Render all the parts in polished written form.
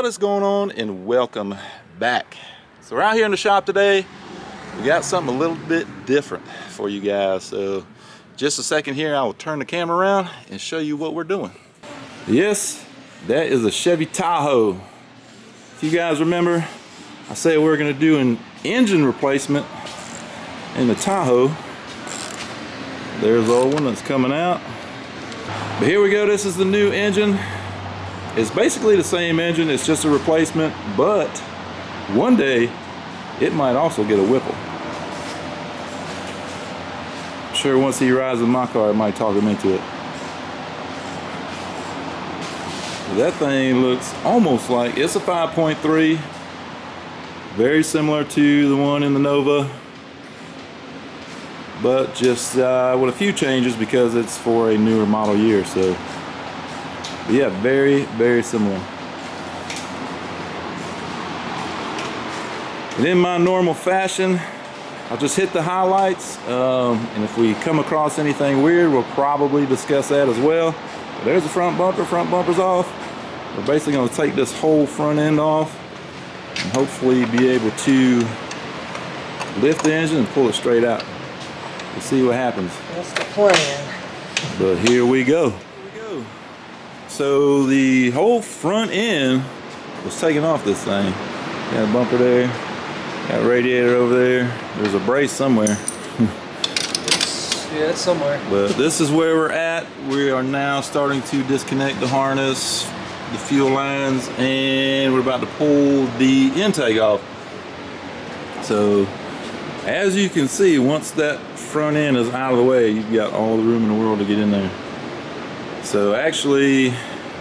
is going on, and welcome back. So we're out here in the shop today. We got something a little bit different for you guys. So just a second here, I will turn the camera around and show you what we're doing. Yes, that is a Chevy Tahoe. If you guys remember, I said we're going to do an engine replacement in the Tahoe. There's the old one that's coming out. But here we go, this is the new engine. It's basically the same engine, it's just a replacement, but one day it might also get a Whipple. I'm sure once he rides in my car, it might talk him into it. That thing looks almost like, it's a 5.3, very similar to the one in the Nova, but just with a few changes because it's for a newer model year. So yeah, very, very similar. And in my normal fashion, I'll just hit the highlights, and if we come across anything weird, we'll probably discuss that as well. But there's the front bumper's off. We're basically going to take this whole front end off and hopefully be able to lift the engine and pull it straight out. We'll see what happens. That's the plan. But here we go. So the whole front end was taken off this thing. Got a bumper there, got a radiator over there. There's a brace somewhere. Yeah, it's somewhere. But this is where we're at. We are now starting to disconnect the harness, the fuel lines, and we're about to pull the intake off. So as you can see, once that front end is out of the way, you've got all the room in the world to get in there. So actually,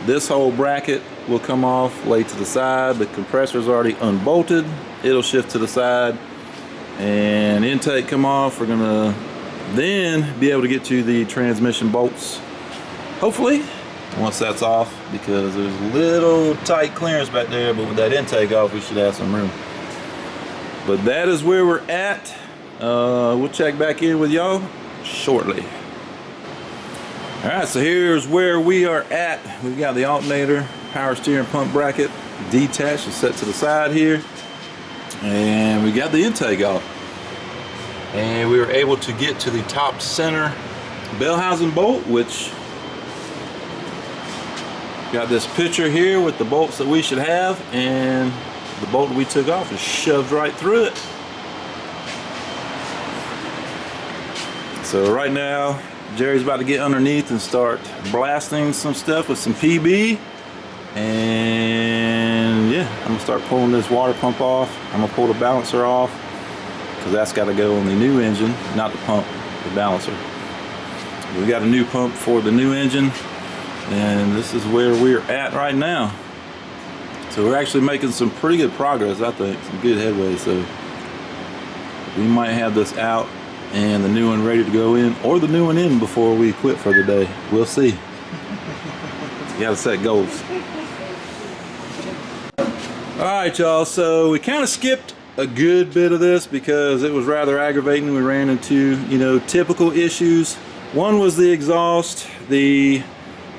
this whole bracket will come off, lay to the side. The compressor's already unbolted. It'll shift to the side, and intake come off. We're gonna then be able to get to the transmission bolts, hopefully, once that's off, because there's a little tight clearance back there, but with that intake off, we should have some room. But that is where we're at. We'll check back in with y'all shortly. Alright, so here's where we are at. We've got the alternator, power steering pump bracket detached and set to the side here. And we got the intake off. And we were able to get to the top center bell housing bolt, which got this picture here with the bolts that we should have, and the bolt we took off is shoved right through it. So right now, Jerry's about to get underneath and start blasting some stuff with some PB. And yeah, I'm gonna start pulling this water pump off. I'm gonna pull the balancer off, because that's got to go on the new engine, not the pump, the balancer. We got a new pump for the new engine, and this is where we're at right now. So we're actually making some pretty good progress, I think, some good headway. So we might have this out and the new one ready to go in, or the new one in before we quit for the day. We'll see. You gotta set goals. Alright y'all, so we kind of skipped a good bit of this because it was rather aggravating. We ran into, you know, typical issues. One was the exhaust. The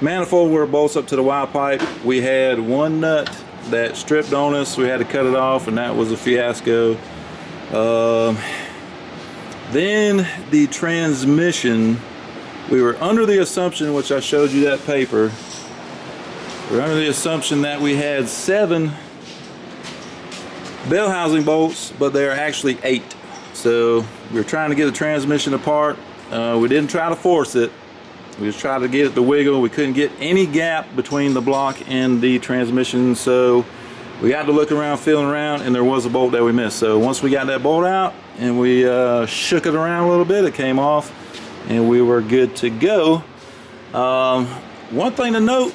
manifold where it bolts up to the Y pipe, we had one nut that stripped on us. We had to cut it off, and that was a fiasco. Then the transmission, we were under the assumption, which I showed you that paper, we're under the assumption that we had 7 bell housing bolts, but there are actually 8. So we were trying to get the transmission apart. We didn't try to force it. We just tried to get it to wiggle. We couldn't get any gap between the block and the transmission, so we had to look around, feeling around, and there was a bolt that we missed. So once we got that bolt out and we shook it around a little bit, it came off and we were good to go. One thing to note,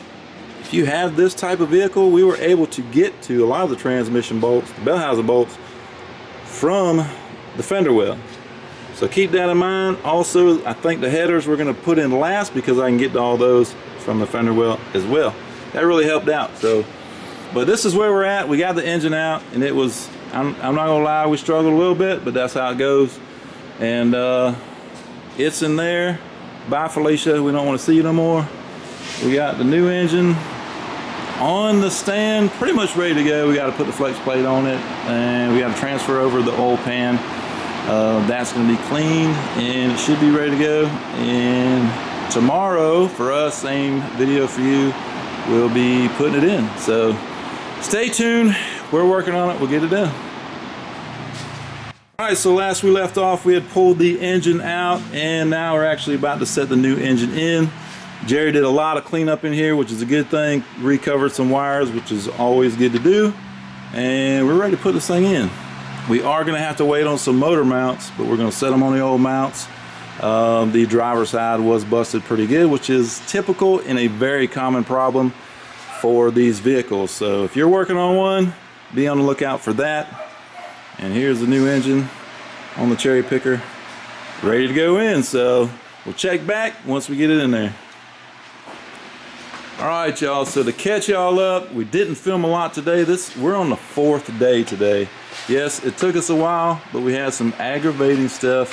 if you have this type of vehicle, we were able to get to a lot of the transmission bolts, the bell housing bolts, from the fender well. So keep that in mind. Also, I think the headers we're going to put in last because I can get to all those from the fender well as well. That really helped out. So, but this is where we're at. We got the engine out, and it was, I'm not gonna lie, we struggled a little bit, but that's how it goes. And it's in there. Bye Felicia, we don't want to see you no more. We got the new engine on the stand, pretty much ready to go. We got to put the flex plate on it, and we got to transfer over the oil pan. That's going to be cleaned, and it should be ready to go. And tomorrow, for us, same video for you, we'll be putting it in. So stay tuned. We're working on it. We'll get it done. All right, so last we left off, we had pulled the engine out, and now we're actually about to set the new engine in. Jerry did a lot of cleanup in here, which is a good thing. Recovered some wires, which is always good to do. And we're ready to put this thing in. We are going to have to wait on some motor mounts, but we're going to set them on the old mounts. The driver's side was busted pretty good, which is typical and a very common problem for these vehicles. So if you're working on one, be on the lookout for that. And here's the new engine on the cherry picker, ready to go in. So we'll check back once we get it in there. All right, y'all, so to catch y'all up, we didn't film a lot today. We're on the 4th day today. Yes, it took us a while, but we had some aggravating stuff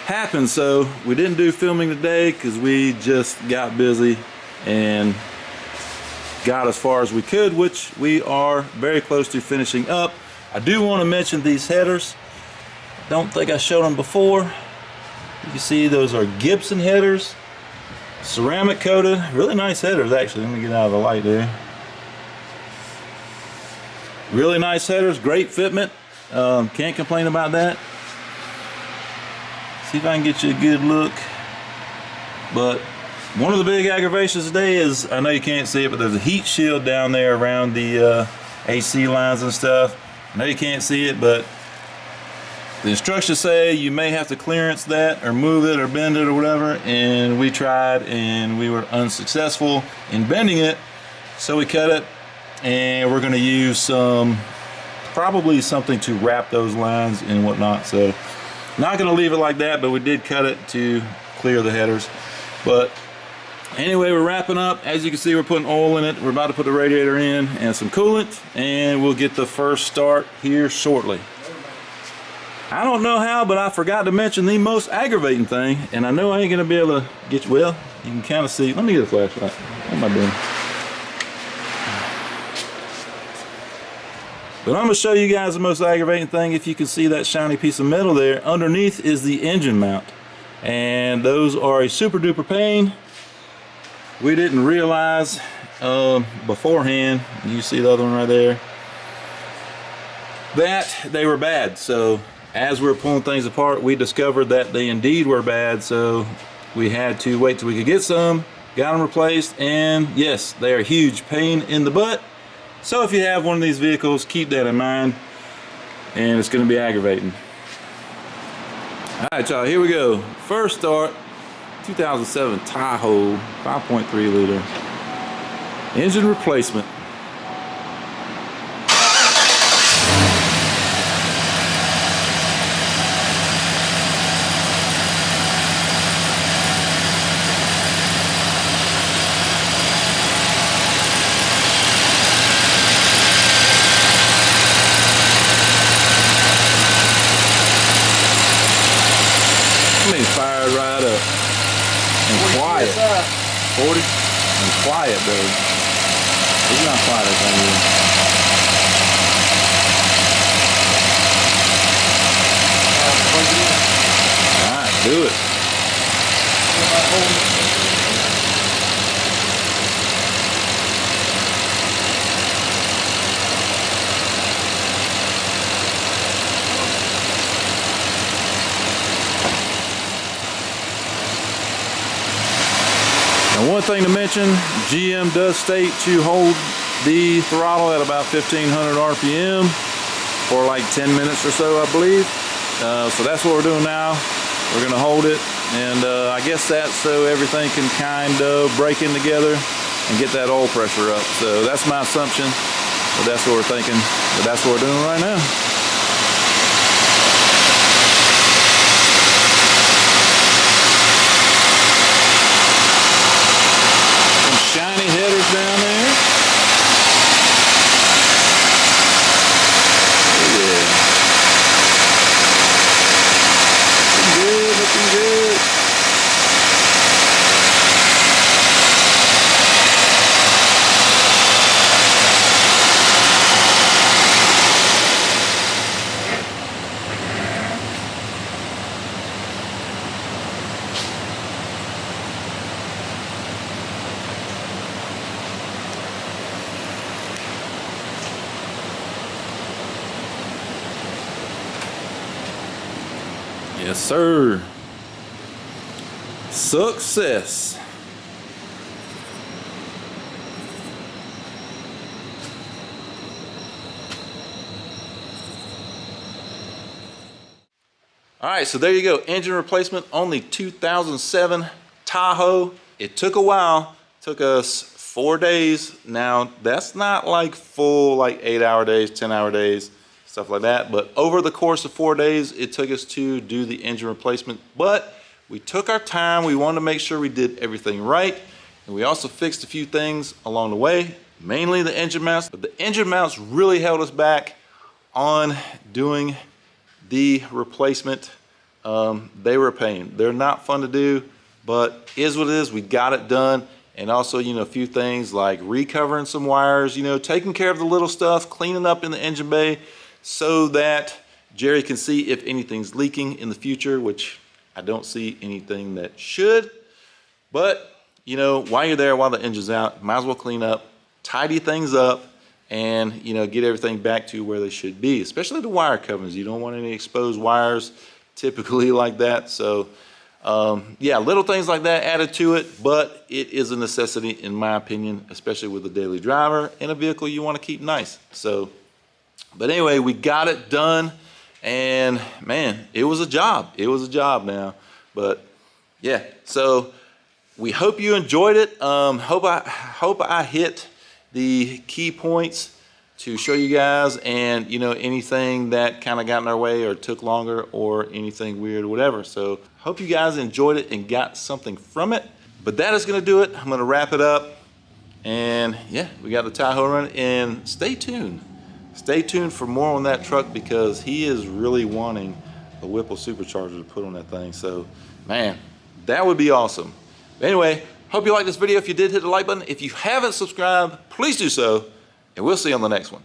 happen, so we didn't do filming today because we just got busy and got as far as we could, which we are very close to finishing up. I do want to mention these headers. Don't think I showed them before. You can see those are Gibson headers. Ceramic coated, really nice headers actually. Let me get out of the light there. Really nice headers, great fitment. Can't complain about that. See if I can get you a good look. But one of the big aggravations today is, I know you can't see it, but there's a heat shield down there around the AC lines and stuff. I know you can't see it, but the instructions say you may have to clearance that or move it or bend it or whatever, and we tried and we were unsuccessful in bending it, so we cut it, and we're going to use probably something to wrap those lines and whatnot. So not going to leave it like that, but we did cut it to clear the headers. But anyway, we're wrapping up. As you can see, we're putting oil in it. We're about to put the radiator in and some coolant, and we'll get the first start here shortly. I don't know how, but I forgot to mention the most aggravating thing, and I know I ain't gonna be able to get you. Well, you can kind of see. Let me get a flashlight. What am I doing? But I'm gonna show you guys the most aggravating thing. If you can see that shiny piece of metal there, underneath is the engine mount, and those are a super duper pain. We didn't realize beforehand. You see the other one right there, that they were bad. So as we were pulling things apart, we discovered that they indeed were bad, so we had to wait till we could get some, got them replaced, and yes, they are a huge pain in the butt. So if you have one of these vehicles, keep that in mind, and it's going to be aggravating. Alright, y'all, here we go. First start, 2007 Tahoe, 5.3 liter, engine replacement. Fired right up and quiet. 40 and quiet though. It's not quiet that thing is. Alright, do it. Now, one thing to mention, GM does state to hold the throttle at about 1500 RPM for like 10 minutes or so, I believe. So that's what we're doing now. We're going to hold it, and I guess that's so everything can kind of break in together and get that oil pressure up. So that's my assumption, but that's what we're thinking. But that's what we're doing right now. Shiny headers down there. Oh yeah. Looking good, looking good. Yes, sir. Success. All right, so there you go. Engine replacement on the 2007 Tahoe. It took a while. Took us 4 days. Now, that's not like full, like 8-hour days, 10-hour days, stuff like that. But over the course of 4 days, it took us to do the engine replacement. But we took our time. We wanted to make sure we did everything right. And we also fixed a few things along the way, mainly the engine mounts. But the engine mounts really held us back on doing the replacement. They were a pain. They're not fun to do, but is what it is. We got it done. And also, you know, a few things like recovering some wires, you know, taking care of the little stuff, cleaning up in the engine bay so that Jerry can see if anything's leaking in the future, which I don't see anything that should. But, you know, while you're there, while the engine's out, might as well clean up, tidy things up, and, you know, get everything back to where they should be, especially the wire coverings. You don't want any exposed wires typically like that. So, yeah, little things like that added to it, but it is a necessity in my opinion, especially with a daily driver and a vehicle you want to keep nice. So, but anyway, we got it done, and man, it was a job. It was a job now, but yeah. So we hope you enjoyed it. Hope I hit the key points to show you guys, and you know, anything that kind of got in our way or took longer or anything weird or whatever. So hope you guys enjoyed it and got something from it. But that is going to do it. I'm going to wrap it up, and yeah, we got the Tahoe running. And stay tuned for more on that truck, because he is really wanting a Whipple supercharger to put on that thing. So man, that would be awesome. But anyway, hope you liked this video. If you did, hit the like button. If you haven't subscribed, please do so, and we'll see you on the next one.